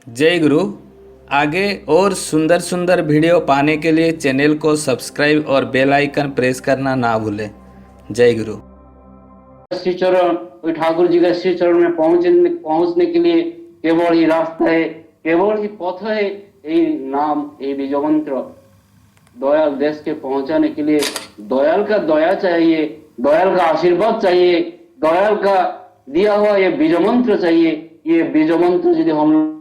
जय गुरु। आगे और सुंदर सुंदर वीडियो पाने के लिए चैनल को सब्सक्राइब और बेल आइकन प्रेस करना ना भूलें। जय गुरु। श्री चरण, कोई ठाकुर जी का श्री चरण में पहुंचने के लिए केवल ही रास्ता है, केवल ही पथ है, यही नाम, ये बीजो मंत्र। दयाल देश के पहुंचाने के लिए दयाल का दया चाहिए, दयाल का आशीर्वाद चाहिए, दयाल का दिया हुआ ये बीजो मंत्र चाहिए। ये बीजो मंत्र यदि हम लोग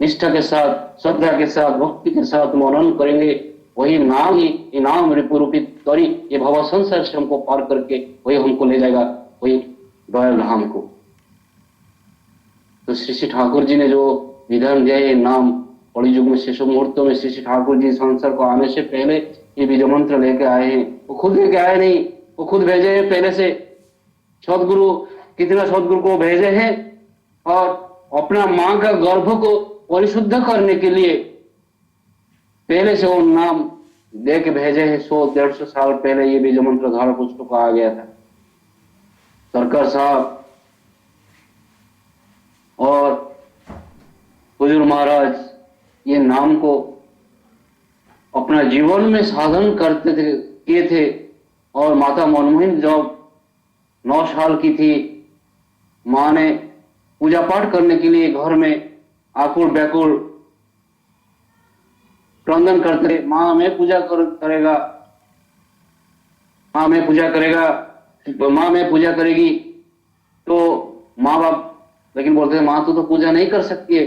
निष्ठा के साथ, श्रद्धा के साथ, भक्ति के साथ मनन करेंगे, वही नाम ही इनाम रूपित करी ये भव संसार से हमको पार करके वही हमको ले जाएगा, वही दयाल धाम को। तो श्री श्री ठाकुर जी ने जो विधान दिया है, नाम कलि युग में शेष मुहूर्तों में श्री श्री ठाकुर जी संसार को आने से पहले ये बीज मंत्र लेके आए हैं। वो खुद लेके आए नहीं, वो खुद भेजे हैं पहले से। सदगुरु, कितना सदगुरु को भेजे हैं और अपना मां का गर्भ को परिशुद्ध करने के लिए पहले से वो नाम दे के भेजे हैं। 100-150 साल पहले ये बीज मंत्र धारा पुस्तक को आ गया था। सरकार साहब और हुजूर महाराज ये नाम को अपना जीवन में साधन करते थे, किए थे। और माता मनमोहन जब 9 साल की थी, मां ने पूजा पाठ करने के लिए घर में आकुल व्याकुल क्रंदन करते, मां मैं पूजा करेगा, मां मैं पूजा करेगा, मां मैं पूजा करेगी। तो माँ बाप लेकिन बोलते थे मां तू तो पूजा नहीं कर सकती है।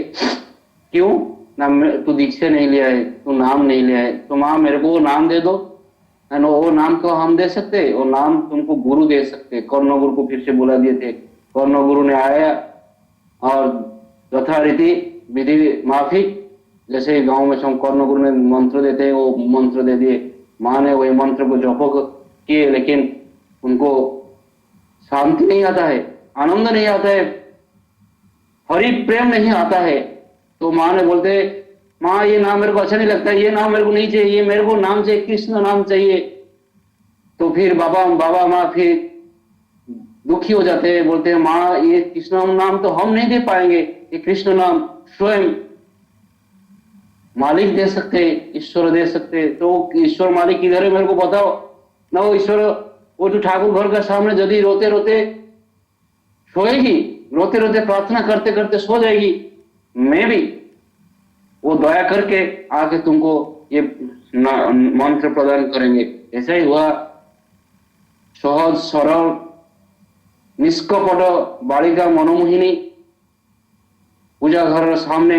क्यों? ना तू दीक्षा नहीं लिया है, तू नाम नहीं लिया है। तो मां मेरे को वो नाम दे दो। वो नाम को हम दे सकते, वो नाम तुमको गुरु दे सकते। कर्ण गुरु को फिर से बुला दिए थे। कर्ण गुरु ने आया और यथारीति विधि माफिक जैसे गांव में सब कर्ण गुरु ने मंत्र देते हैं, वो मंत्र दे दिए। मां ने वही मंत्र को जप किए, लेकिन उनको शांति नहीं आता है, आनंद नहीं आता है, हरि प्रेम नहीं आता है। तो मां ने बोलते, मां ये नाम मेरे को अच्छा नहीं लगता, ये नाम मेरे को नहीं चाहिए, मेरे को नाम चाहिए, कृष्ण नाम चाहिए। तो फिर बाबा माँ फिर दुखी हो जाते हैं, बोलते हैं माँ ये कृष्ण नाम तो हम नहीं दे पाएंगे, ये कृष्ण नाम स्वयं मालिक दे सकते, ईश्वर दे सकते। तो ईश्वर मालिक किधर है मेरे को बताओ ना। वो ईश्वर, वो जो ठाकुर घर का सामने यदि रोते रोते सोएगी, रोते रोते प्रार्थना करते करते सो जाएगी, मैं भी वो दया करके आके तुमको ये मंत्र प्रदान करेंगे। ऐसा ही हुआ। सहज सरल निष्कपट बालिका मनोमोहिनी पूजा घर सामने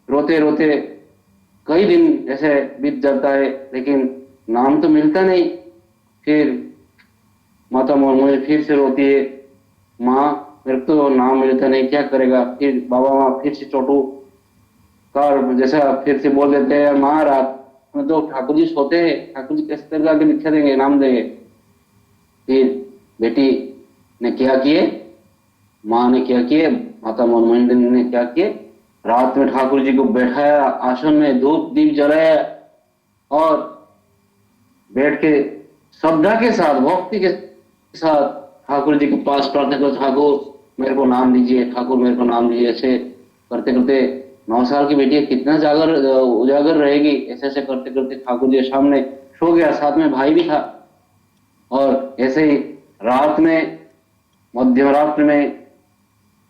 रोते रोते कई दिन ऐसे बीत जाता है, लेकिन नाम तो मिलता नहीं। फिर माता मनमोहिनी फिर से रोती है, माँ मेरे को तो नाम मिलता नहीं, क्या करेगा। फिर बाबा माँ फिर से चोटू कार जैसा फिर से बोल देते हैं, माँ रात में तो ठाकुर जी सोते हैं, ठाकुर जी कैसे तरह के दीक्षा देंगे, नाम देंगे। फिर बेटी ने क्या किए, माँ ने क्या किए, माता मनमोहन ने क्या किए, रात में ठाकुर जी को बैठाया आसन में, धूप दीप जलाया और बैठ के श्रद्धा के साथ, भक्ति के साथ ठाकुर जी के पास प्रार्थना करो, ठाकुर मेरे को नाम दीजिए, ठाकुर मेरे को नाम दीजिए। ऐसे करते करते 9 साल की बेटी कितना उजागर रहेगी। ऐसे ऐसे करते करते ठाकुर जी सामने सो गया, साथ में भाई भी था। और ऐसे ही रात में, मध्य रात्रि में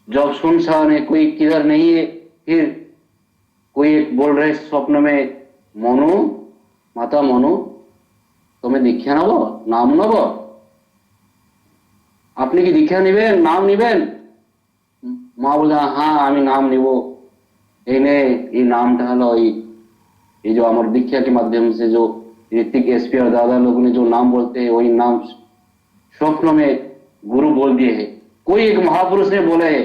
जब सुनसान है, कोई किधर नहीं है, फिर कोई एक बोल रहे स्वप्न में, मनु माता मनु तुम्हें दीक्षा नब नाम नब, আপনি কি দীক্ষা নেবেন, নাম নেবেন? মা বলে হ্যাঁ আমি নাম নিব। এই नामটা হলো ये जो अमर दीक्षा के माध्यम से जो ऋतिक एसपी और दादा लोगों ने जो नाम बोलते हैं, वही नाम स्वप्न में गुरु बोल दिए है। कोई एक महापुरुष ने बोले है,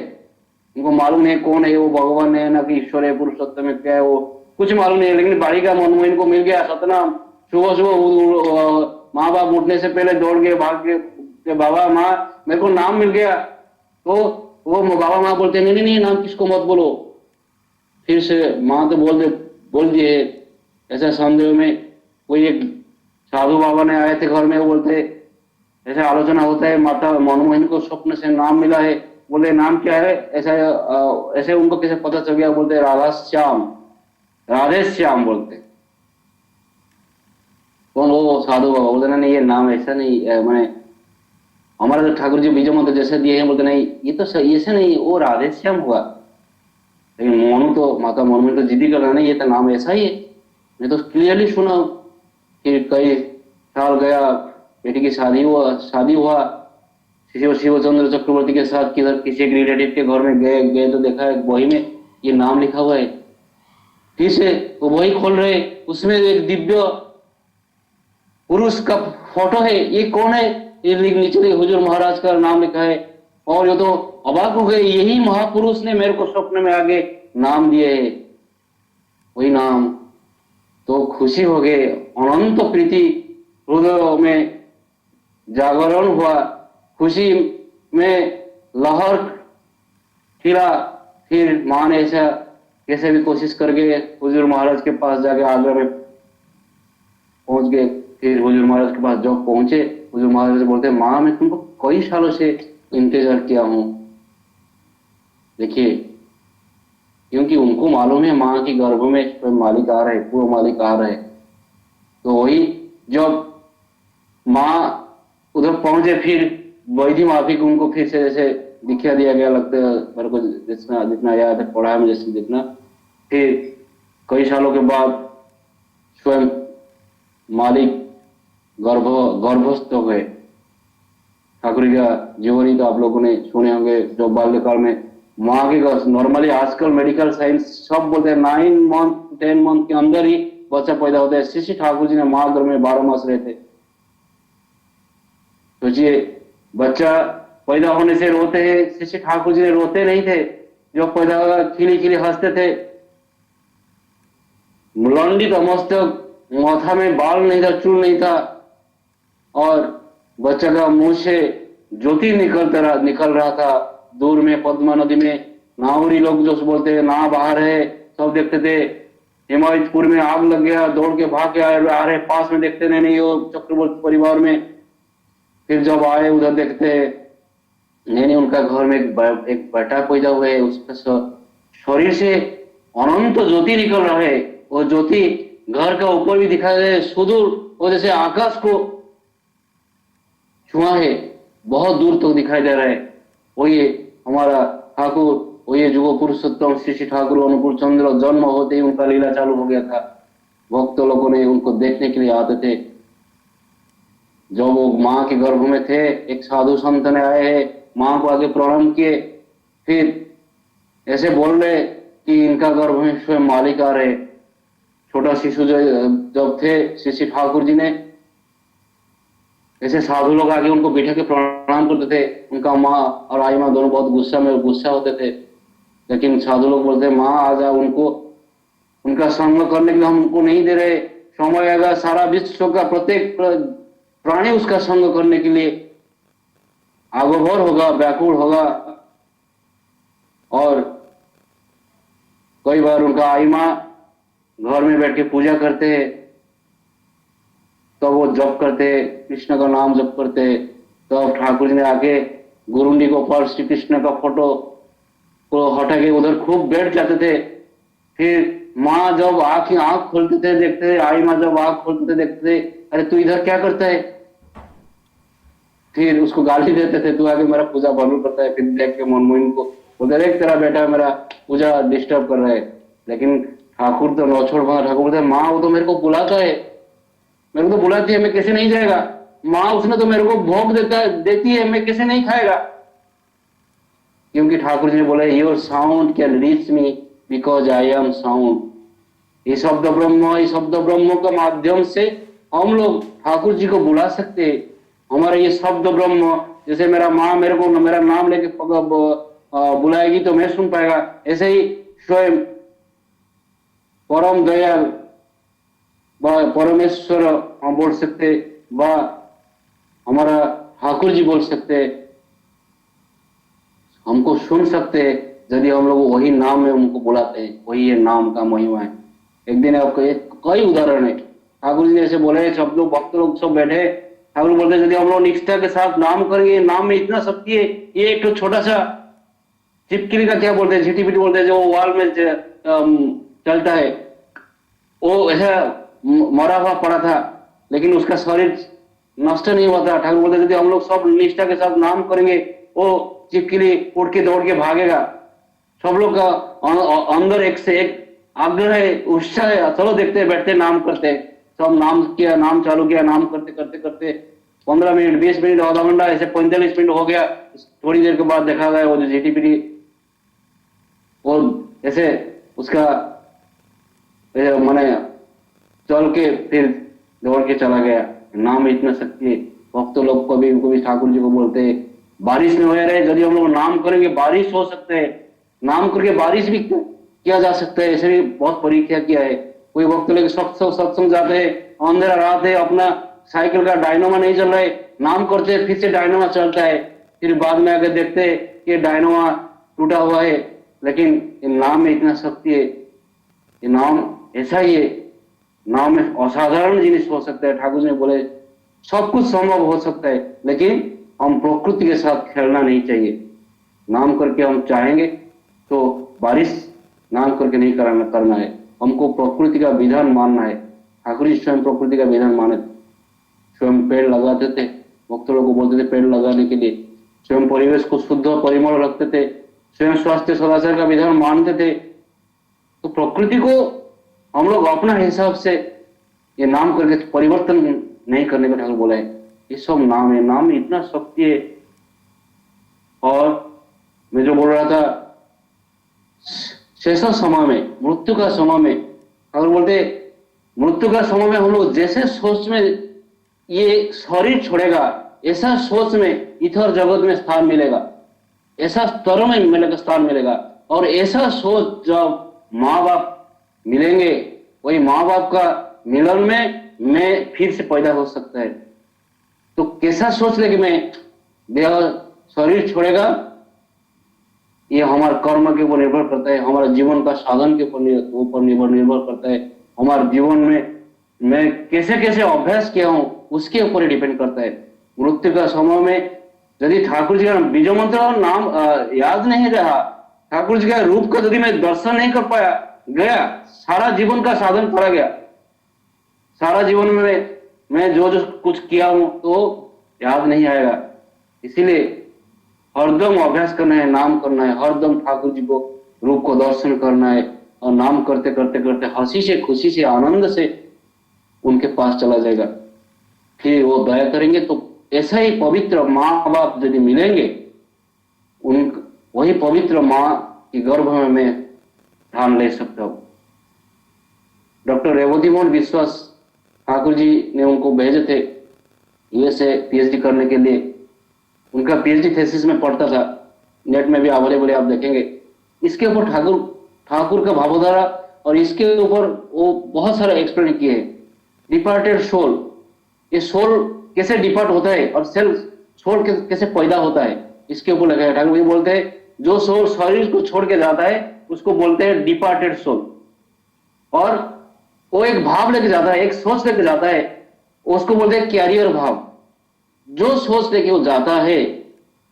उनको मालूम नहीं कौन है वो, भगवान है ना कि ईश्वर है, पुरुषोत्तम है, क्या है वो कुछ मालूम नहीं है। लेकिन बालिका मनमोहन को मिल गया सतनाम। सुबह सुबह माँ बाप उठने से पहले दौड़ गए, भाग के बाबा माँ मेरे को नाम मिल गया। तो वो बाबा माँ बोलते नहीं नहीं नाम किसको मत बोलो। फिर से माँ तो बोल दिए। ऐसा संदेह में कोई एक साधु बाबा ने आए थे घर में, वो बोलते ऐसे आलोचना होता है, माता मनमोहन को स्वप्न से नाम मिला है, बोले नाम क्या है, ऐसा ऐसे उनको कैसे पता चल गया, बोलते राधा श्याम, राधे श्याम बोलते। कौन? वो साधु बाबा बोलते नहीं ये नाम ऐसा नहीं, मैंने हमारा तो ठाकुर जी बीजो मंत्र जैसे दिए हैं, बोलते नहीं ये तो ऐसे नहीं, वो राधे श्याम हुआ। लेकिन मोनू तो माता मोनू ने तो जिद्दी कर रहा नहीं, ये तो नाम ऐसा ही है, मैं तो क्लियरली सुना। फिर कई साल गया, बेटी की शादी हुआ शिव चंद्र चक्रवर्ती के साथ, किधर किसी एक रिलेटिव के घर में गए तो देखा है वही में ये नाम लिखा हुआ है। फिर से वो वही खोल रहे, उसमें एक दिव्य पुरुष का फोटो है, ये कौन है? ये नीचे हुजूर महाराज का नाम लिखा है। और ये तो अबाक हो गए, यही महापुरुष ने मेरे को स्वप्न में आगे नाम दिए है, वही नाम। तो खुशी हो गए, अनंत प्रीति हृदय में जागरण हुआ, खुशी में लहर खिला। फिर मां ने ऐसा कैसे भी कोशिश करके हुजूर महाराज के पास जाके आगरा में पहुंच गए। फिर हुजूर महाराज के पास जब पहुंचे, हुजूर महाराज बोलते मां मैं तुमको कई सालों से इंतजार किया हूं। देखिए, क्योंकि उनको मालूम है मां की गर्भ में कोई मालिक आ रहे, पूरा मालिक आ रहे। तो वही जब मां उधर पहुंचे, फिर वैधि माफी को उनको फिर से जैसे दिखा दिया गया, लगता है मेरे को जितना याद है, पढ़ा है मुझे जितना। फिर कई सालों के बाद स्वयं मालिक गर्भस्थ हो गए। ठाकुर का जीवनी तो आप लोगों ने सुने होंगे, जो बाल्यकाल में माँ के नॉर्मली आजकल मेडिकल साइंस सब बोलते हैं 9 मंथ 10 मंथ के अंदर ही बच्चा पैदा होता है। श्री ठाकुर जी ने माँ गर्भ में 12 मास रहे थे। सोचिए, बच्चा पैदा होने से रोते हैं, श्री ठाकुर जी ने रोते नहीं थे, जो पैदा होगा खिली खिली हंसते थे। मुलंडित मस्तक, माथा में बाल नहीं था, चूल नहीं था, और बच्चा का मुंह से ज्योति निकल रहा था। दूर में पद्मा नदी में नावरी लोग जो बोलते हैं नाव बाहर है, सब देखते थे। हिमायतपुर में आग लग गया, दौड़ के भाग के आ रहे, पास में देखते नहीं वो चक्रवर्ती परिवार में। फिर जब आए उधर देखते नहीं, उनका घर में एक बेटा पैदा हुआ है, उसका शरीर से अनंत ज्योति निकल रहा है। वो ज्योति घर का ऊपर भी दिखाई दे, सुदूर वो जैसे आकाश को छुआ है, बहुत दूर तक दिखाई दे रहा है। वो ये हमारा ठाकुर, वो ये जुगो पुरुषोत्तम श्री ठाकुर अनुकूल चंद्र जन्म होते ही उनका लीला चालू हो गया था। भक्त लोगों ने उनको देखने के लिए आते थे। जब वो माँ के गर्भ में थे, एक साधु संत ने आए हैं, माँ को आगे प्रणाम किए, फिर ऐसे बोल रहे कि इनका गर्भ में स्वयं मालिक आ रहे। छोटा शिशु जब थे, श्री ठाकुर जी ने ऐसे साधु लोग आगे उनको बैठा के प्रणाम करते थे। उनका माँ और आई माँ दोनों बहुत गुस्सा होते थे, लेकिन साधु लोग बोलते माँ आ जा, उनको उनका संग करने के लिए हम उनको नहीं दे रहे। समय आएगा सारा विश्व का प्रत्येक प्राणी उसका संग करने के लिए आगोभर होगा, व्याकुल होगा। और कई बार उनका आई माँ घर में बैठ के पूजा करते हैं, तो वो जप करते, कृष्ण का नाम जप करते। तो ठाकुर जी ने आके गुरुंडी को पर श्री कृष्ण का फोटो को हटा के उधर खूब बैठ जाते थे। फिर माँ जब आंख खोलते थे देखते थे, आई माँ जब आंख खोलते थे देखते थे, अरे तू इधर क्या करता है? फिर उसको गाली देते थे, तू आके मेरा पूजा भंग करता है। फिर देख के मनमोहन को उधर एक तेरा बेटा मेरा पूजा डिस्टर्ब कर रहा है। लेकिन ठाकुर तो नौछोड़ बना, ठाकुर बोलते माँ वो तो मेरे को बुलाता है, मेरे को तो बुलाती है, मैं कैसे नहीं जाएगा? माँ उसने तो मेरे को भोग देती है, मैं कैसे नहीं खाएगा? क्योंकि ठाकुर जी ने बोला your sound can reach me because I am sound. ये शब्द ब्रह्म के माध्यम से हम लोग ठाकुर जी को बुला सकते हैं। हमारा ये शब्द ब्रह्म, जैसे मेरा माँ मेरे को मेरा नाम लेके बुलाएगी तो मैं सुन पाएगा, ऐसे ही स्वयं परम दयाल परमेश्वर हम बोल सकते, व हमारा ठाकुर जी बोल सकते, हमको सुन सकते यदि हम लोग वही नाम में उनको बुलाते हैं। वही ये नाम का महिमा है। एक दिन आपको कई उदाहरण है। ठाकुर जी ऐसे बोले, सब लोग भक्त लोग सब बैठे, ठाकुर बोलते यदि हम लोग निष्ठा के साथ नाम करेंगे, नाम में इतना शक्ति है, ये एक तो छोटा सा चिपकली का क्या बोलते हैं, झिटी-पिटी बोलते हैं, जो वॉल में चलता है, वो ऐसा मरा हुआ पड़ा था, लेकिन उसका शरीर नष्ट नहीं हुआ था। ठाकुर बोलते थे, यदि हम लोग सब निष्ठा के साथ नाम करेंगे, वो चिपकली उठ के दौड़ के भागेगा। सब लोग का अंदर एक से एक आग्रह है, उत्साह है, चलो देखते बैठते नाम करते। सब नाम किया, नाम चालू किया, नाम करते करते करते 15 मिनट, 20 मिनट, आधा घंटा, ऐसे 45 मिनट हो गया। थोड़ी देर के बाद देखा गया वो जो झिटी-पिटी और ऐसे उसका मैंने चल के फिर दौड़ के चला गया। नाम में इतना शक्ति है। भक्त लोग कभी कभी ठाकुर जी को बोलते हैं, बारिश में हो रहे, यदि हम लोग नाम करेंगे बारिश हो सकते है, नाम करके बारिश भी किया जा सकता है। ऐसे भी बहुत परीक्षा किया है। कोई भक्त लोग सत्संग जाते हैं, अंधेरा रात है, अपना साइकिल का डायनोमा नहीं चल रहा है, नाम करते हैं, फिर से डायनोमा चलता है, फिर बाद में आकर देखते हैं कि डायनोमा टूटा हुआ है। लेकिन ये नाम में इतना शक्ति है, ये नाम ऐसा ही है। नाम में असाधारण जिनिस हो सकता है। ठाकुर जी ने बोले सब कुछ संभव हो सकता है, लेकिन हम प्रकृति के साथ खेलना नहीं चाहिए। नाम करके हम चाहेंगे तो बारिश नाम करके नहीं करना है, हमको प्रकृति का विधान मानना है। ठाकुर जी स्वयं प्रकृति का विधान माने, स्वयं पेड़ लगाते थे, भक्त लोगों को बोलते थे पेड़ लगाने के लिए, स्वयं परिवेश को शुद्ध परिमल रखते थे, स्वयं स्वास्थ्य सदाचार का विधान मानते थे। तो प्रकृति को हम लोग अपना हिसाब से ये नाम करके परिवर्तन नहीं करने का ठाकुर बोला है। ये सब नाम है, नाम में इतना शक्ति है। और मैं जो बोल रहा था, शेष समय में, मृत्यु का समय में, ठाकुर बोलते मृत्यु का समय में हम लोग जैसे सोच में ये शरीर छोड़ेगा, ऐसा सोच में इधर जगत में स्थान मिलेगा, ऐसा स्तर में मिलेगा, स्थान मिलेगा। और ऐसा सोच जब माँ बाप मिलेंगे, वही माँ बाप का मिलन में मैं फिर से पैदा हो सकता है। तो कैसा सोच ले कि मैं देह शरीर छोड़ेगा, ये हमारे कर्म के ऊपर निर्भर करता है, हमारे जीवन का साधन के ऊपर निर्भर करता है, हमारे जीवन में मैं कैसे कैसे अभ्यास किया हूं उसके ऊपर ही डिपेंड करता है। मृत्यु का समय में यदि ठाकुर जी का बीज मंत्र और नाम याद नहीं रहा, ठाकुर जी का रूप का यदि मैं दर्शन नहीं कर पाया, गया सारा जीवन का साधन करा गया। सारा जीवन में मैं जो जो कुछ किया हूं तो याद नहीं आएगा। इसीलिए हरदम अभ्यास करना है, नाम करना है, हरदम ठाकुर जी को रूप को दर्शन करना है, और नाम करते करते करते हंसी से, खुशी से, आनंद से उनके पास चला जाएगा। फिर वो दया करेंगे। तो ऐसा ही पवित्र माँ बाप यदि मिलेंगे, वही पवित्र माँ की गर्भ में मैं ध्यान ले सकता हूँ। डॉक्टर रेवती मोहन विश्वास ठाकुर जी ने उनको भेजे थे यूएसए पीएचडी करने के लिए। उनका पीएचडी थीसिस में पढ़ता था, नेट में भी अवेलेबल है, आप देखेंगे। इसके ऊपर ठाकुर का भावधारा और इसके ऊपर वो बहुत सारे एक्सप्लेन किए हैं। डिपार्टेड सोल, ये सोल कैसे डिपार्ट होता है और सोल कैसे पैदा होता है, इसके ऊपर लगा है। ठाकुर जी बोलते हैं जो सोल शरीर को छोड़ के जाता है उसको बोलते हैं डिपार्टेड सोल, और वो एक भाव लेके जाता है, एक सोच लेके जाता है, उसको बोलते हैं कैरियर भाव। जो सोच लेके वो जाता है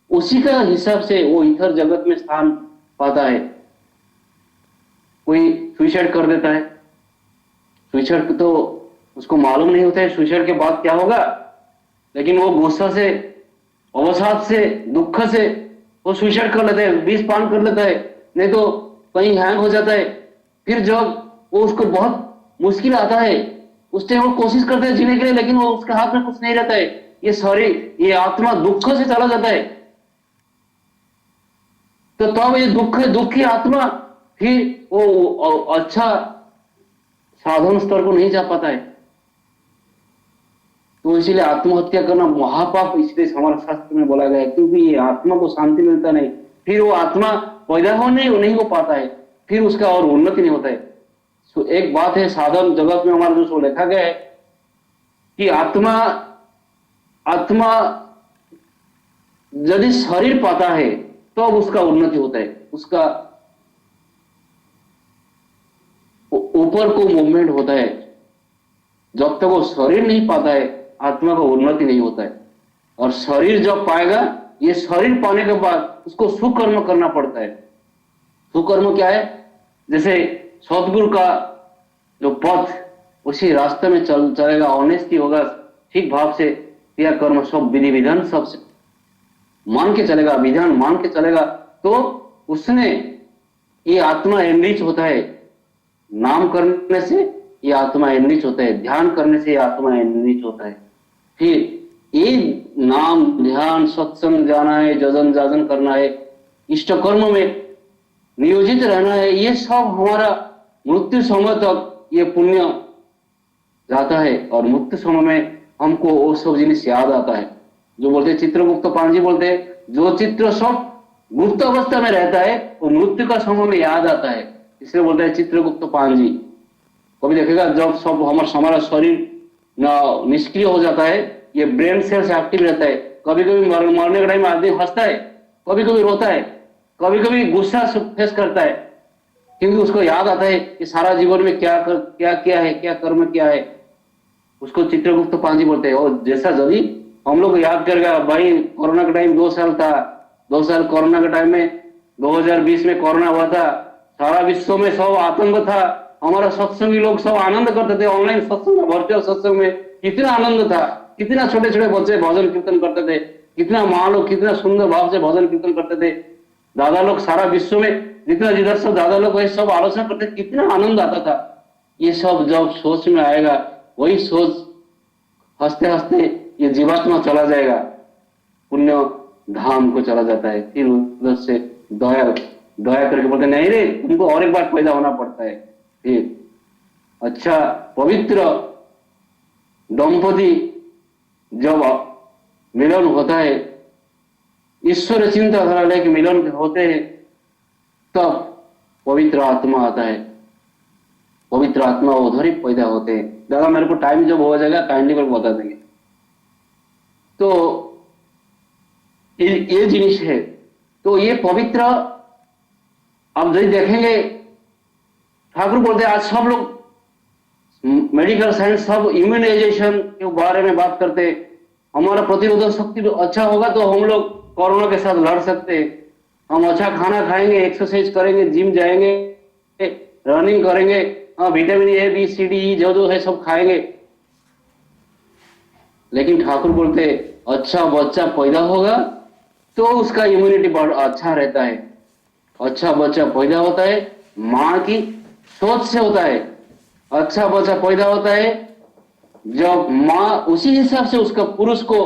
उसी का हिसाब से वो इधर जगत में स्थान पाता है। कोई सुसाइड कर देता है, सुसाइड तो उसको मालूम नहीं होता है सुसाइड के बाद क्या होगा, लेकिन वो गुस्सा से, अवसाद से, दुख से वो सुसाइड कर लेता है, विष पान कर लेता है, नहीं तो कहीं हैंग हो जाता है। फिर जब वो उसको बहुत मुश्किल आता है उस टाइम वो कोशिश करता है जीने के लिए, लेकिन वो उसके हाथ में कुछ नहीं रहता है। ये शरीर, ये आत्मा दुख से चला जाता है। तो तब ये दुखी आत्मा फिर वो अच्छा साधन स्तर को नहीं जा पाता है। तो इसीलिए आत्महत्या करना महापाप, इसलिए हमारे शास्त्र में बोला गया है, क्योंकि ये आत्मा को शांति मिलता नहीं, फिर वो आत्मा पैदा नहीं हो पाता है, फिर उसका और उन्नति नहीं होता है। तो एक बात है साधन जगत में हमारा जो लिखा गया है कि आत्मा यदि शरीर पाता है तो अब उसका उन्नति होता है, उसका ऊपर को मूवमेंट होता है। जब तक वो शरीर नहीं पाता है आत्मा का उन्नति नहीं होता है। और शरीर जब पाएगा ये शरीर पाने के बाद उसको सुकर्म करना पड़ता है। सुकर्म क्या है? जैसे सदगुरु का जो पथ, उसी रास्ते में चलेगा, ऑनेस्टी होगा, ठीक भाव से क्रिया कर्म सब विधि विधान सब से मान के चलेगा, विधान मान के चलेगा, तो उसने ये आत्मा एनरिच होता है। नाम करने से ये आत्मा एनरिच होता है, ध्यान करने से ये आत्मा एनरिच होता है। फिर ये नाम ध्यान सत्संग जाना है, जजन जाजन करना है, इष्ट कर्म में नियोजित रहना है, ये सब हमारा मृत्यु समय तक ये पुण्य जाता है। और मृत्यु समय में हमको वो सब जिनिस याद आता है। जो बोलते चित्रगुप्त पांजी बोलते हैं, जो चित्र सब गुप्त अवस्था में रहता है वो मृत्यु का समय में याद आता है, इसलिए बोलते हैं चित्रगुप्त पांजी। कभी देखेगा जब सब हमारा शरीर निष्क्रिय हो जाता है, ये ब्रेन सेल्स एक्टिव रहता है। कभी कभी मरने के टाइम आदमी हंसता है, कभी कभी रोता है, कभी कभी गुस्सा फेस करता है, क्योंकि उसको याद आता है कि सारा जीवन में क्या किया है, क्या कर्म किया है। उसको चित्रगुप्त पांजी बोलते हैं। और जैसा यदि हम लोग याद करेगा, भाई कोरोना का टाइम 2 साल था, 2 साल कोरोना के टाइम में 2020 में कोरोना हुआ था, सारा विश्व में सब आतंक था। हमारा सत्संगी लोग सब आनंद करते थे, ऑनलाइन सत्संग, वर्चुअल सत्संग में कितना आनंद था, कितना छोटे छोटे बच्चे भजन कीर्तन करते थे, कितना माँ लोग कितना सुंदर भाव से भजन कीर्तन करते थे। दादा लोग सारा विश्व में जितना जिधर सब दादा लोग वही सब आलोचना करते, कितना आनंद आता था। ये सब जब सोच में आएगा, वही सोच हंसते हंसते ये जीवात्मा चला जाएगा, पुण्य धाम को चला जाता है। फिर उधर से दया करके बोलते नहीं रे, तुमको और एक बार पैदा होना पड़ता है। फिर अच्छा पवित्र दंपति जब मिलन होता है, ईश्वर चिंताधारा लेके मिलन होते हैं, तब पवित्र आत्मा आता है। पवित्र आत्मा उधर ही पैदा होते हैं। दादा मेरे को टाइम जब हो जाएगा काइंडली पर बता देंगे। तो ये जिनिस है। तो ये पवित्र, अब जब देखेंगे ठाकुर बोलते हैं आज सब लोग मेडिकल साइंस सब इम्यूनाइजेशन के बारे में बात करते हैं। हमारा प्रतिरोधक शक्ति अच्छा होगा तो हम लोग कोरोना के साथ लड़ सकते हैं। हम अच्छा खाना खाएंगे, एक्सरसाइज करेंगे, जिम जाएंगे, रनिंग करेंगे, vitamin A B C D E जो है सब खाएंगे। लेकिन ठाकुर बोलते अच्छा बच्चा पैदा होगा तो उसका इम्यूनिटी बहुत अच्छा रहता है। अच्छा बच्चा पैदा होता है माँ की सोच से होता है। अच्छा बच्चा पैदा होता है जब माँ उसी हिसाब से उसका पुरुष को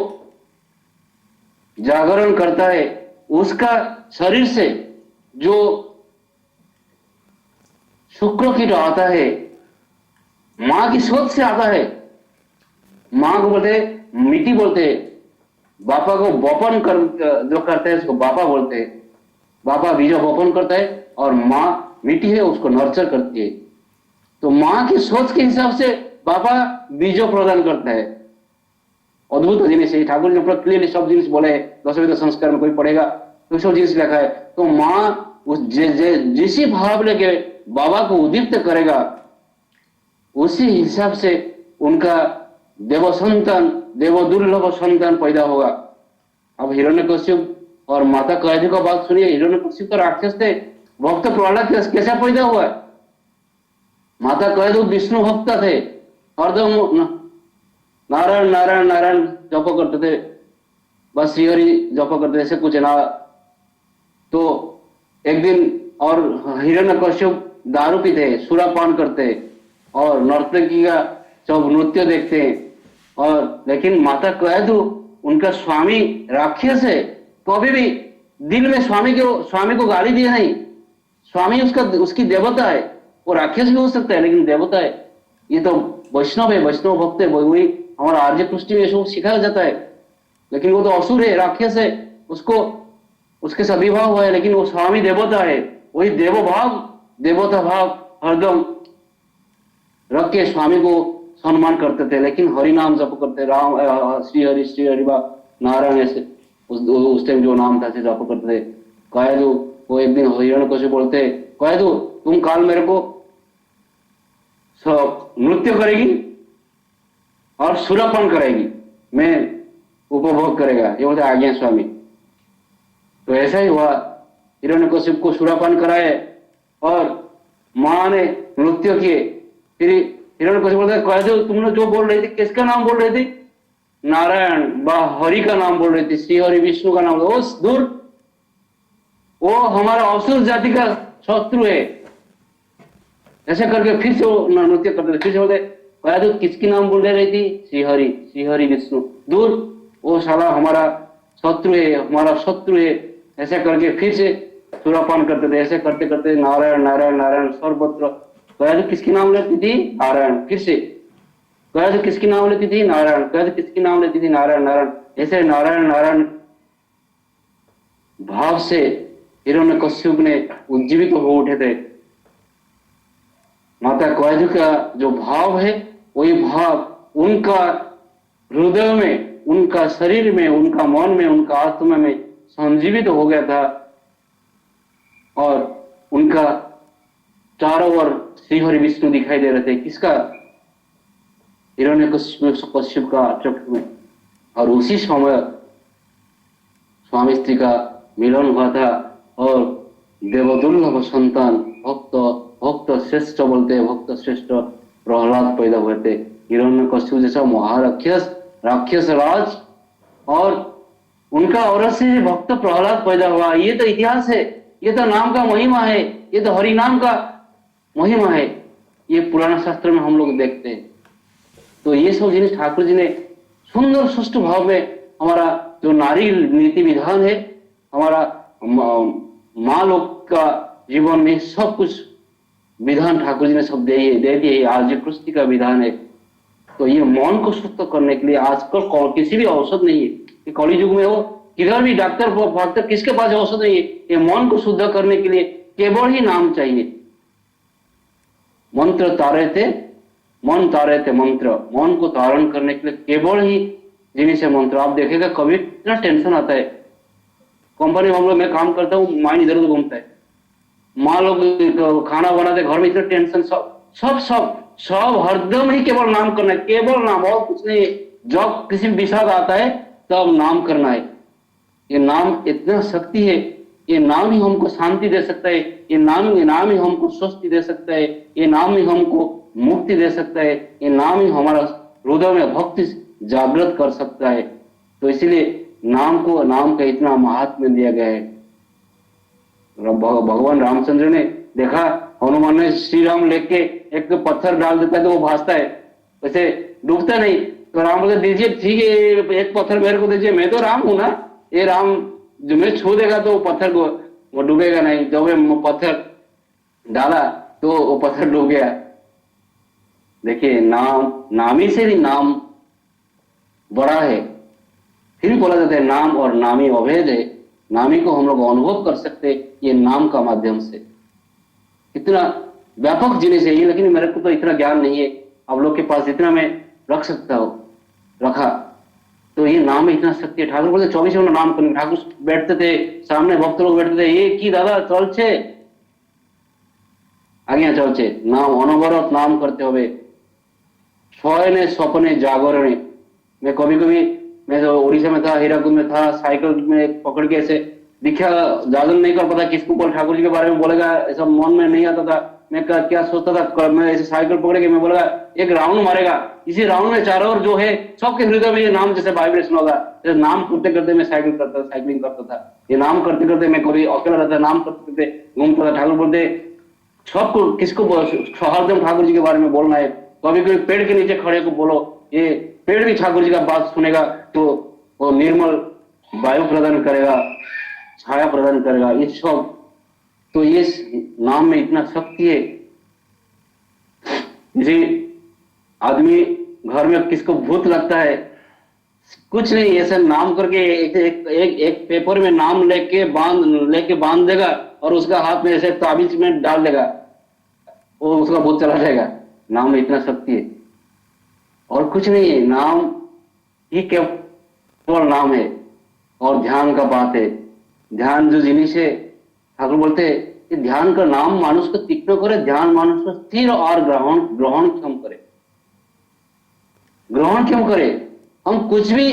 जागरण करता है, उसका शरीर से जो शुक्र कीट आता है माँ की सोच से आता है। माँ को बोलते मिट्टी बोलते, बापा को बपन जो करते हैं उसको बापा बोलते हैं। बापा बीजो बपन करता है और माँ मिट्टी है उसको नर्चर करती है। तो माँ की सोच के हिसाब से बापा बीजो प्रदान करता है। अद्भुत जिनिस है। ठाकुर जी पूरा क्लियरली सब जिनिस बोले, दशविध संस्कार में कोई पढ़ेगा तो सब जिनिस लिखा है। तो माँ उस जिस भाव लेके बाबा को उद्दीप्त करेगा उसी हिसाब से उनका देव संतान, देवदुर्लभ संतान पैदा होगा। अब हिरण्यकश्यप और माता कैदी का बात सुनिए। हिरण्यकश्यप तो राक्षस थे, भक्त प्रहलाद कैसा पैदा हुआ? माता कैदी विष्णु भक्त थे, हरदम नारायण नारायण नारायण जप करते थे, बस श्रीहरि जप करते ऐसे कुछ ना। तो एक दिन और हिरण्यकश्यप दारू पीते, सुरापान करते और नर्तकी का सब नृत्य देखते हैं। और लेकिन माता कैदू उनका स्वामी राक्षस है, कभी भी दिल में स्वामी को गाली दिए नहीं। स्वामी उसकी देवता है। वो राक्षस भी हो सकता है लेकिन देवता है। ये तो वैष्णव है, वैष्णव भक्त है, वही हमारा आर्य पुष्टि में सब सिखाया जाता है। लेकिन वो तो असुर है, राक्षस है, उसको उसके साथ विवाह हुआ है, लेकिन वो स्वामी देवता है। वही देवता भाव हरदम रख के स्वामी को सम्मान करते थे। लेकिन हरि नाम जप करते, राम श्री हरि बा नारायण ऐसे उस टाइम जो नाम था जप करते थे। कैदू वो एक दिन हिरण्यकश्यप बोलते, कैदू तुम काल मेरे को नृत्य करेगी और सुरापान करेगी, मैं उपभोग करेगा। ये बोलते आज्ञा स्वामी। तो ऐसा ही हुआ, हिरण्यकशिप को सुरापान कराए और मां ने नृत्य किए। फिर हिरण्यकशिप बोलता है, कह दो तुमने जो बोल रही थी, किसका नाम बोल रही थी? नारायण व हरि का नाम बोल रही थी, श्री हरि विष्णु का नाम। वो दूर, वो हमारा असुर जाति का शत्रु है। ऐसे करके फिर से वो नृत्य करते थे। फिर से बोलते, कह दो किसकी नाम बोल रही थी? श्री हरि विष्णु। दूर, वो साला हमारा शत्रु है, हमारा शत्रु है। ऐसे करके फिर से सुरापान करते थे। ऐसे करते करते नारायण नारायण नारायण सर्वत्र। कह दो किसकी नाम लेती थी? नारायण। फिर से कह दो किसकी नाम लेती थी? नारायण। कह दो किसकी नाम लेती थी? नारायण नारायण। ऐसे नारायण नारायण भाव से हिरण्यकश्यप ने उज्जीवित हो उठे थे। माता कैदु का जो भाव है, वही भाव उनका हृदय में, उनका शरीर में, उनका मन में, उनका आत्मा में संजीवित हो गया था। और उनका चारों ओर श्री हरि विष्णु दिखाई दे रहे थे। किसका? हिरण्यकश्यप का चक्षु में। और उसी समय स्वामी स्त्री का मिलन हुआ था और देवदुर्लभ संतान भक्त श्रेष्ठ बोलते हैं, भक्त श्रेष्ठ प्रहलाद पैदा हुए थे। हिरण्यकश्यप जैसा राक्षस राज और उनका औरत से भक्त प्रहलाद पैदा हुआ। ये तो इतिहास है, ये तो नाम का महिमा है, ये तो हरि नाम का महिमा है। ये पुराना शास्त्र में हम लोग देखते हैं। तो ये सब जिनिस ठाकुर जी ने सुंदर सुष्ट भाव में, हमारा जो नारी नीति विधान है, हमारा माँ लोग का जीवन में सब कुछ विधान ठाकुर जी ने सब दे दिए। आज कृष्ण का विधान है। तो ये मन को शुद्ध करने के लिए आजकल किसी भी औषध नहीं है। कलि युग में हो, किधर भी डॉक्टर किसके पास औषध नहीं है। ये मन को शुद्ध करने के लिए केवल ही नाम चाहिए। मंत्र तारे थे, मन तारे थे मंत्र। मन को धारण करने के लिए केवल ही जिन्हीं से मंत्र। आप देखेगा कभी इतना टेंशन आता है, कंपनी में हम लोग, मैं काम करता हूँ, माइंड इधर उधर घूमता है। माँ लोग खाना बनाते, घर में इतना टेंशन, सब हरदम ही केवल नाम करना है, केवल नाम, और कुछ नहीं। जब किसी विषाद आता है तब नाम करना है। ये नाम इतना शक्ति है। ये नाम ही हमको शांति दे सकता है। ये नाम ही हमको स्वस्ति दे सकता है। ये नाम ही हमको मुक्ति दे सकता है। ये नाम ही हमारा हृदय में भक्ति जागृत कर सकता है। तो इसीलिए नाम का इतना महात्म्य दिया गया है। भगवान रामचंद्र ने देखा, हनुमान ने श्री राम लेके एक पत्थर डाल देता है तो वो भासता है, वैसे डूबता नहीं। तो राम बोलते दीजिए, ठीक है, एक पत्थर मेरे को दीजिए, मैं तो राम हूं ना। ये राम जो मैं छू देगा तो वो पत्थर को वो डूबेगा नहीं। जब मैं पत्थर डाला तो वो पत्थर डूब गया। देखिए, नामी से भी नाम बड़ा है। फिर भी बोला जाता है नाम और नामी अभेद है। नामी को हम लोग अनुभव कर सकते ये नाम का माध्यम से। इतना व्यापक जिनिस है ये, लेकिन मेरे को तो इतना ज्ञान नहीं है। आप लोग के पास जितना मैं रख सकता हूं रखा। तो ये नाम में इतना शक्ति है। ठाकुर बोलते 24 घंटा नाम करने। ठाकुर बैठते थे, सामने भक्त लोग बैठते थे, ये की दादा चलছে आज्ञा चलছে, नाम अनवरत नाम करते हुए, शयने सपने जागरणे। मैं कभी मैं जो उड़ीसा में था, हीराकुद में था, साइकिल में पकड़ के ऐसे दिखा, जागरण नहीं कर पाता किसको बोल ठाकुर जी के बारे में बोलेगा, ऐसा मन में नहीं आता था। मैं क्या सोचता था, मैं ऐसे साइकिल पकड़ के मैं बोलेगा एक राउंड मारेगा, इसी राउंड में चारों ओर जो है सबके हृदय में ये नाम जैसे वाइब्रेशन होगा। जैसे नाम करते करते मैं साइकिलिंग करता था। ये नाम करते करते मैं कभी अकेला रहता, नाम करते करते घूमता था। ठाकुर बोलते सबको किसको हरदम ठाकुर जी के बारे में बोलना है। कभी पेड़ के नीचे खड़े को बोलो, ये पेड़ भी ठाकुर जी का बात सुनेगा तो वो निर्मल वायु प्रदान करेगा, छाया प्रदान करेगा। ये सब तो ये नाम में इतना शक्ति है। जी, आदमी घर में किसको भूत लगता है, कुछ नहीं, ऐसे नाम करके एक पेपर में नाम लेके बांध देगा और उसका हाथ में ऐसे ताबीज में डाल देगा, वो उसका भूत चला जाएगा। नाम में इतना शक्ति है और कुछ नहीं है। नाम ही केवल नाम है। और ध्यान का बात है। ध्यान जो जिनिस है, ठाकुर बोलते हैं ध्यान का नाम मानुष को तीक्ष्ण करे, ध्यान मानुष को स्थिर और ग्रहण क्यों करे। ग्रहण क्यों करे? हम कुछ भी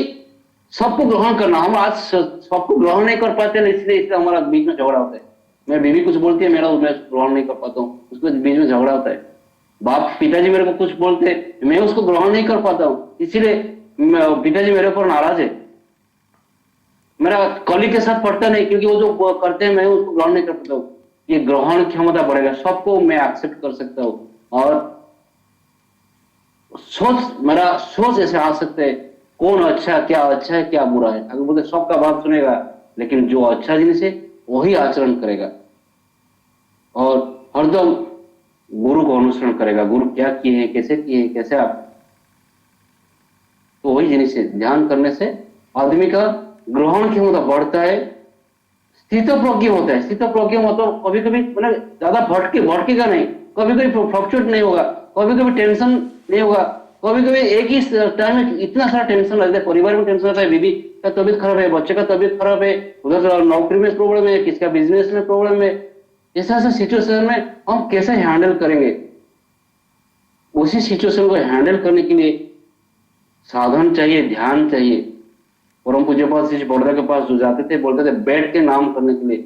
सबको ग्रहण करना। हम आज सबको ग्रहण नहीं कर पाते ना, इसलिए हमारा बीच में झगड़ा होता है। मैं बीवी कुछ बोलती है, मैं ग्रहण नहीं कर पाता हूँ, उसके बीच में झगड़ा होता है। बाप पिताजी मेरे को कुछ बोलते, मैं उसको ग्रहण नहीं कर पाता हूँ, इसीलिए पिताजी मेरे ऊपर नाराज है। मेरा कॉलीग के साथ पढ़ता नहीं, क्योंकि वो जो करते हैं मैं उसको ग्रहण नहीं कर पाता हूँ। ये ग्रहण क्षमता बढ़ेगा, सबको मैं एक्सेप्ट कर सकता हूँ, और मेरा सोच ऐसे आ सकते है, कौन अच्छा है क्या बुरा है। अगर बोलते सबका बात सुनेगा, लेकिन जो अच्छा जिनिस है वही आचरण करेगा, और हरदम गुरु को अनुसरण करेगा, गुरु क्या किए हैं, कैसे किए हैं, कैसे आप, तो वही जिनिस है। ध्यान करने से आदमी का ग्रहण क्षमता बढ़ता है, स्थित प्रज्ञ होता है। स्थित प्रज्ञ मतलब कभी कभी मतलब ज्यादा भटकेगा नहीं, कभी कभी फ्लक्चुएट नहीं होगा, कभी कभी टेंशन नहीं होगा। कभी कभी एक ही टाइम में इतना सारा टेंशन लगता है, परिवार में टेंशन रहता है, बीवी का तबीयत खराब है, बच्चे का तबीयत खराब है, उधर नौकरी में प्रॉब्लम है, किसका बिजनेस में प्रॉब्लम है। ऐसा ऐसा सिचुएशन में हम कैसे हैंडल करेंगे? उसी सिचुएशन को हैंडल करने के लिए साधन चाहिए, ध्यान चाहिए। परम पूज्य पाद श्री बड़ौदा के पास जो जाते थे, बोलते थे बैठ के नाम करने के लिए।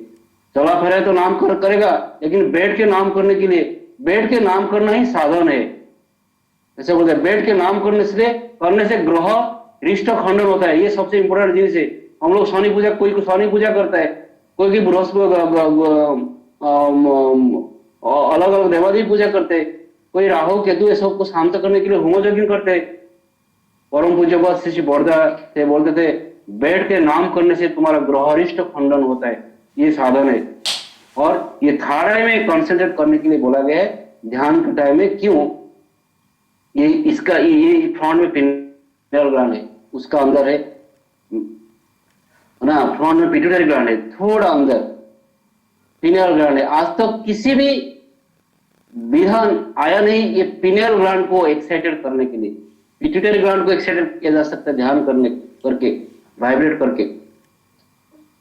चला फिरा तो नाम करेगा, लेकिन बैठ के नाम करने के लिए, बैठ के नाम करना ही साधन है। ऐसे बोलते हैं, बैठ के नाम करने से ग्रह रिष्ट खंडन होता है। ये सबसे इंपॉर्टेंट चीज है। हम लोग शनि पूजा, कोई शनि पूजा करता है, कोई की बृहस्पति, अलग अलग देवादेवी पूजा करते हैं, कोई राहु केतु ये सबको शांत करने के लिए होम यज्ञ करते हैं। परम पूज्य श्री बड़ौदा से बोलते थे, बैठ के नाम करने से तुम्हारा ग्रहरिष्ट खंडन होता है, ये साधन है। और ये थर्ड आई में कंसंट्रेट करने के लिए बोला गया है ध्यान के टाइम में। क्यों? ये फ्रंट में पिनियल ग्लैंड है, उसका अंदर है ना, फ्रंट में पिट्यूटरी ग्लैंड है, थोड़ा अंदर पिनियल ग्लैंड है। आज तक तो किसी भी विधान आया नहीं ये पिनियल ग्लैंड को एक्साइटेड करने के लिए। पिट्यूटरी ग्लैंड को एक्साइटेड किया जा सकता है ध्यान करके, वाइब्रेट करके,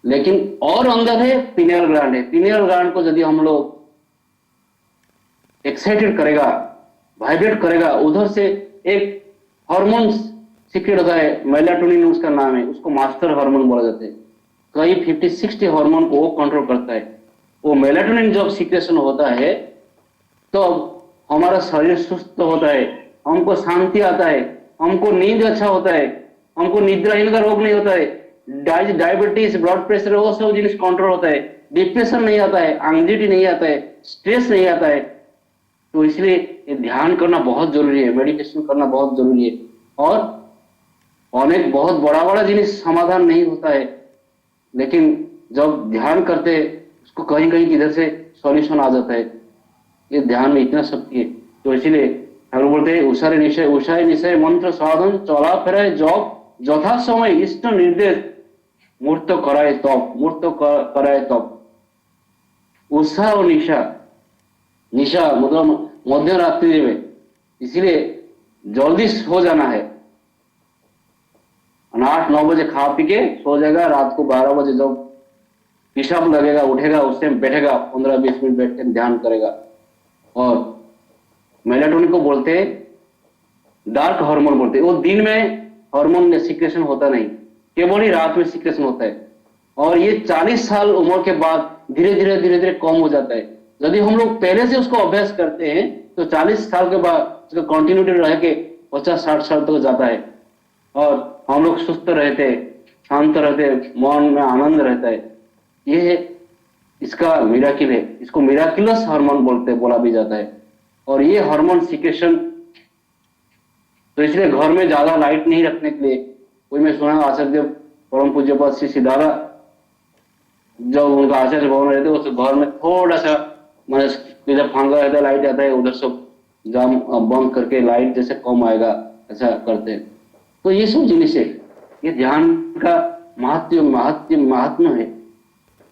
लेकिन और अंदर है पिनियल ग्लैंड है। पिनियल ग्लैंड को यदि हम लोग एक्साइटेड करेगा, वाइब्रेट करेगा, उधर से एक हार्मोन सीक्रेट होता है, मेलाटोनिन उसका नाम है, उसको मास्टर हार्मोन बोला जाता है। कई 50-60 हार्मोन को वो कंट्रोल करता है। वो मेलाटोनिन जब सीक्रेशन होता है तो हमारा शरीर सुस्त होता है, हमको शांति आता है, हमको नींद अच्छा होता है, हमको निद्राहीन का रोग नहीं होता है, डायबिटीज, ब्लड प्रेशर, वो सब जिनिस कंट्रोल होता है, डिप्रेशन नहीं आता है, एंग्जाइटी नहीं आता है, स्ट्रेस नहीं आता है। तो इसलिए ये ध्यान करना बहुत जरूरी है, मेडिटेशन करना बहुत जरूरी है। और अनेक बहुत बड़ा जिनिस समाधान नहीं होता है, लेकिन जब ध्यान करते उसको कहीं कहीं किधर से सॉल्यूशन आ जाता है। ये ध्यान में इतना शक्ति है। तो इसीलिए ठाकुर बोलते हैं, उषाय निशय मंत्र साधन चला फेराय जप যথা समय इष्ट निर्देश मूर्त कराए तप। उषा और निशा मतलब मध्य रात्रि में, इसीलिए जल्दी सो जाना है। 8-9 बजे खा पी के सो जाएगा, रात को 12 बजे जब पेशाब लगेगा उठेगा, उस टाइम बैठेगा, 15-20 मिनट बैठ कर ध्यान करेगा। और मेलाटोनिन को बोलते हैं डार्क हार्मोन बोलते हैं। वो दिन में हार्मोन सिक्रेशन होता नहीं, केवल ही रात में सिक्रेशन होता है। और ये 40 साल उम्र के बाद धीरे धीरे कम हो जाता है। यदि हम लोग पहले से उसको अभ्यास करते हैं तो 40 साल के बाद उसका कंटिन्यूटी रह के 50-60 साल तक जाता है, और हम लोग सुस्त रहते, शांत रहते, मन में आनंद रहता है। ये इसका मिराकिल है, इसको मिराकिलस हार्मोन बोला भी जाता है। और ये हार्मोन सिक्रेशन, तो इसलिए घर में ज्यादा लाइट नहीं रखने के लिए, कोई मैं सुना आचार्य परम पूज्य पाद श्री सिद्धारा, जब उनका आचार्य भवन रहते उस घर में थोड़ा सा मतलब इधर फांगा रहता है, लाइट आता है, उधर सब जाम बंद करके लाइट जैसे कम आएगा ऐसा करते हैं। तो ये सब जिनिस है, ये ध्यान का महात्म्य है।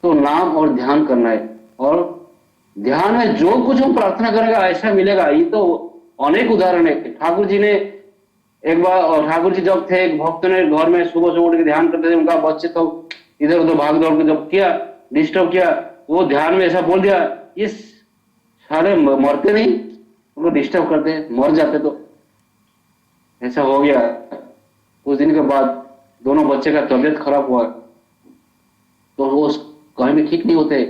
तो नाम और ध्यान करना है, और ध्यान में जो कुछ हम प्रार्थना करेगा ऐसा मिलेगा। ये तो अनेक उदाहरण है। ठाकुर जी ने एक बार, और ठाकुर जी जब थे, एक भक्त ने घर में सुबह उठ के ध्यान करते थे, उनका बच्चे तो इधर उधर भाग दौड़ के जब किया, डिस्टर्ब किया, वो ध्यान में ऐसा बोल दिया, ये सारे मरते नहीं, उनको डिस्टर्ब करते, मर जाते। तो ऐसा हो गया। उस दिन के बाद दोनों बच्चे का तबीयत खराब हुआ, तो वो कहीं भी ठीक नहीं होते।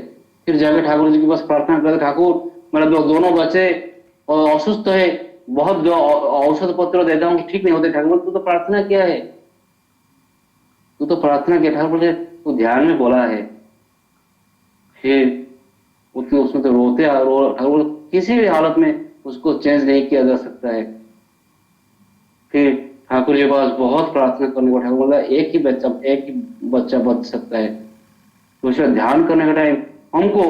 फिर जाके ठाकुर जी के पास प्रार्थना करते, ठाकुर मेरे दोनों बच्चे असुस्थ है, बहुत औषध पत्र देता हूँ ठीक नहीं होते। ठाकुर बोले, तू तो प्रार्थना किया है, तू तो प्रार्थना किया। ठाकुर बोले तू ध्यान में बोला है। फिर उसमें तो रोते ठाकुर बोले किसी भी हालत में उसको चेंज नहीं किया जा सकता है। फिर ठाकुर जी के पास बहुत प्रार्थना करने को, ठाकुर बोला एक ही बच्चा बच सकता है। तो उसका ध्यान करने का टाइम हमको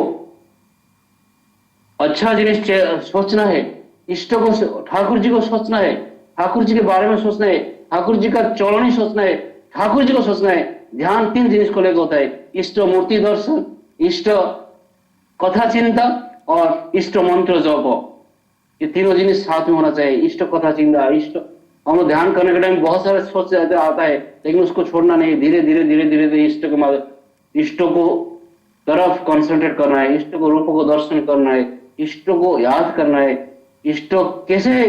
अच्छा जिनिस सोचना है, इष्ट को ठाकुर जी को सोचना है, ठाकुर जी के बारे में सोचना है, ठाकुर जी का चौड़नी सोचना है, ठाकुर जी को सोचना है। ध्यान तीन जिनिस को लेकर होता है, इष्ट मूर्ति दर्शन, इष्ट कथा चिंता और इष्ट मंत्र जप। ये तीनों जिनिस साथ में होना चाहिए। इष्ट कथा चिंता, इष्ट हम लोग ध्यान करने के टाइम बहुत सारे सोच आता है, लेकिन उसको छोड़ना नहीं। धीरे धीरे धीरे धीरे धीरे इष्ट को तरफ कंसंट्रेट करना है, इष्ट को रूप को दर्शन करना है, इष्ट को याद करना है, इष्ट कैसे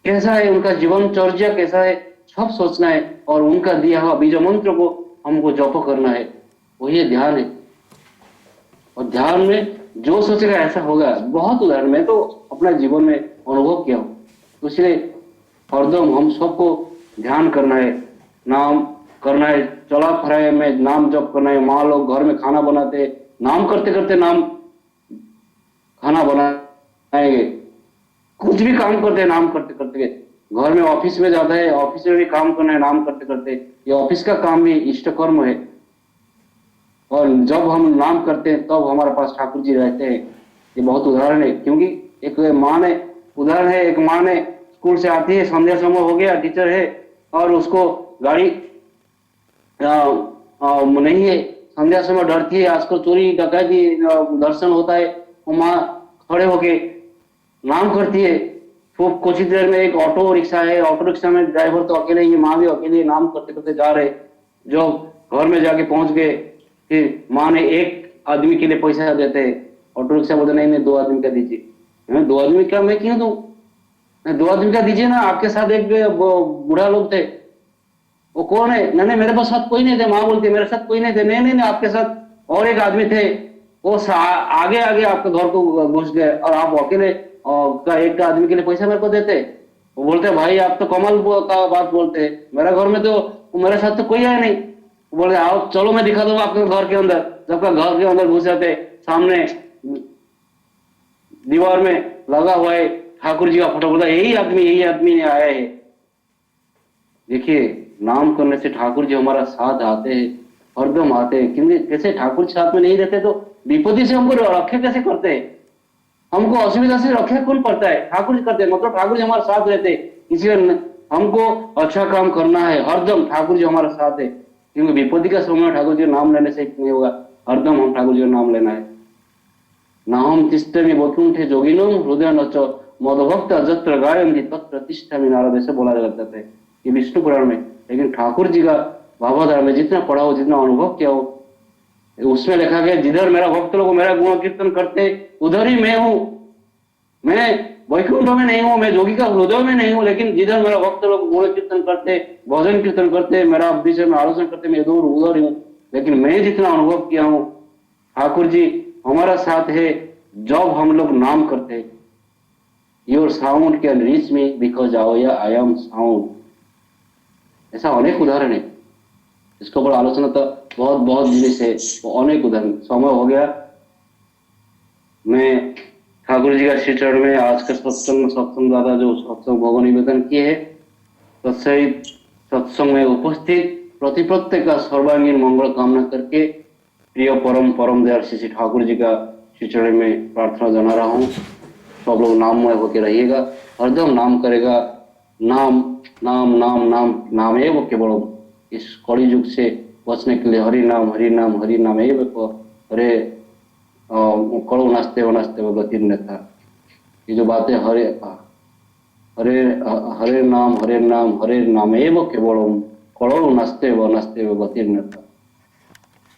कैसा है, उनका जीवन चर्या कैसा है, सब सोचना है। और उनका दिया हुआ बीज मंत्र को हमको जप करना है। वही ध्यान है। और ध्यान में जो सोचेगा ऐसा होगा। बहुत उदाहरण मैं तो अपना जीवन में अनुभव किया हूँ। तो इसलिए हरदम हम सबको ध्यान करना है, नाम करना है, चला फराए में नाम जप करना है। माँ लोग घर में खाना बनाते, नाम करते करते नाम खाना बनाएंगे। कुछ भी काम करते हैं नाम करते करते। घर में ऑफिस में जाता है, ऑफिस में भी काम करना है नाम करते करते। ये ऑफिस का काम भी इष्ट कर्म है। और जब हम नाम करते हैं तब हमारे पास ठाकुर जी रहते हैं। ये बहुत उदाहरण है, क्योंकि एक माँ ने उदाहरण है, एक माँ ने स्कूल से आती है, संध्या समय हो गया, टीचर है और उसको गाड़ी नहीं है, संध्या समय डरती है, आजकल चोरी डकैती दर्शन होता है। वो माँ खड़े होके नाम करती है। तो कुछ ही देर में एक ऑटो रिक्शा है, ऑटो रिक्शा में ड्राइवर तो अकेले ही, माँ भी अकेले, नाम करते करते जा रहे। जो घर में जाके पहुंच गए, फिर माँ ने एक आदमी के लिए पैसा देते, ऑटो रिक्शा बोलते नहीं नहीं 2 आदमी का दीजिए। 2 आदमी का मैं क्यों दूं, 2 आदमी का दीजिए ना, आपके साथ एक बूढ़ा लोग थे। वो कौन है, नहीं नहीं मेरे पास साथ कोई नहीं थे। माँ बोलती मेरे साथ कोई नहीं थे। नहीं नहीं नहीं आपके साथ और एक आदमी थे, वो आगे आगे आपके घर को घुस गए और आप अकेले का एक आदमी के लिए पैसा मेरे को देते। वो बोलते भाई आप तो कमाल का बात बोलते हैं, मेरा घर में तो मेरे साथ तो कोई है नहीं। वो बोले आओ चलो मैं दिखा दूंगा आपके घर के अंदर। जब का घर के अंदर घुस जाते, सामने दीवार में लगा हुआ है ठाकुर जी का फोटो। बोला यही आदमी आया है। देखिए नाम करने से ठाकुर जी हमारा साथ आते हैं, हरदम आते हैं। क्योंकि कैसे ठाकुर साथ में नहीं रहते तो विपत्ति से हमको रक्षा कैसे करते हैं, हमको असुविधा से रक्षा कौन पड़ता है, ठाकुर जी करते हैं। मतलब ठाकुर जी हमारे साथ रहते हैं, इसलिए हमको अच्छा काम करना है। हरदम ठाकुर जी हमारा साथ है, क्योंकि विपत्ति का समय ठाकुर जी नाम लेने से नहीं होगा। हरदम हम ठाकुर जी का नाम लेना है। नाहम तिष्ठमि वैकुंठे जोगिनो हृदय नच मदभक्त जत्र गायन्ति तत्र तिष्ठमि नारद, ऐसे बोला जाता है ये विष्णु पुराण में। लेकिन ठाकुर जी का भावाधार में जितना पढ़ा हो, जितना अनुभव किया हो, उसमें लिखा गया जिधर मेरा भक्त लोग मेरा गुण कीर्तन करते उधर ही मैं हूँ। मैं वैकुंठ में नहीं हूँ, मैं जोगी का हृदय में नहीं हूँ, लेकिन जिधर मेरा भक्त लोग गुण कीर्तन करते, भजन कीर्तन करते, मेरा विषय में आलोचना करते, मैं उधर ही हूँ। लेकिन मैं जितना अनुभव किया हूँ, ठाकुर जी हमारा साथ है जब हम लोग नाम करते। Your sound can reach me because I am sound. ऐसा अनेक उदाहरण है, इसके ऊपर आलोचना तो बहुत बहुत जिनिस है, वो अनेक उदाहरण। समय हो गया, मैं ठाकुर जी का श्री चरण में आज का सत्संग दादा जो सत्संग भगवान निवेदन किए है, तत्सहित सत्संग में उपस्थित प्रत्येक का सर्वांगीण मंगल कामना करके प्रिय परम दयाल श्री ठाकुर जी का श्री चरण में प्रार्थना जना रहा हूँ। सब लोग नाममय होकर रहिएगा, हरदम नाम करेगा। नाम नाम नाम नाम नाम एव केवल। इस कड़ी युग से बचने के लिए हरि नाम एव हरे कड़ो नास्ते व गति नेता। ये जो बातें हरे हरे नाम एव केवल कड़ो नास्ते व गति नेता।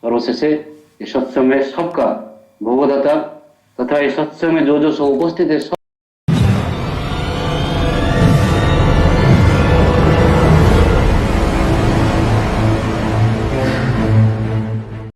सर्वशेषे इस सत्संग में सबका भोगदाता तथा इस सत्संग में जो सब उपस्थित है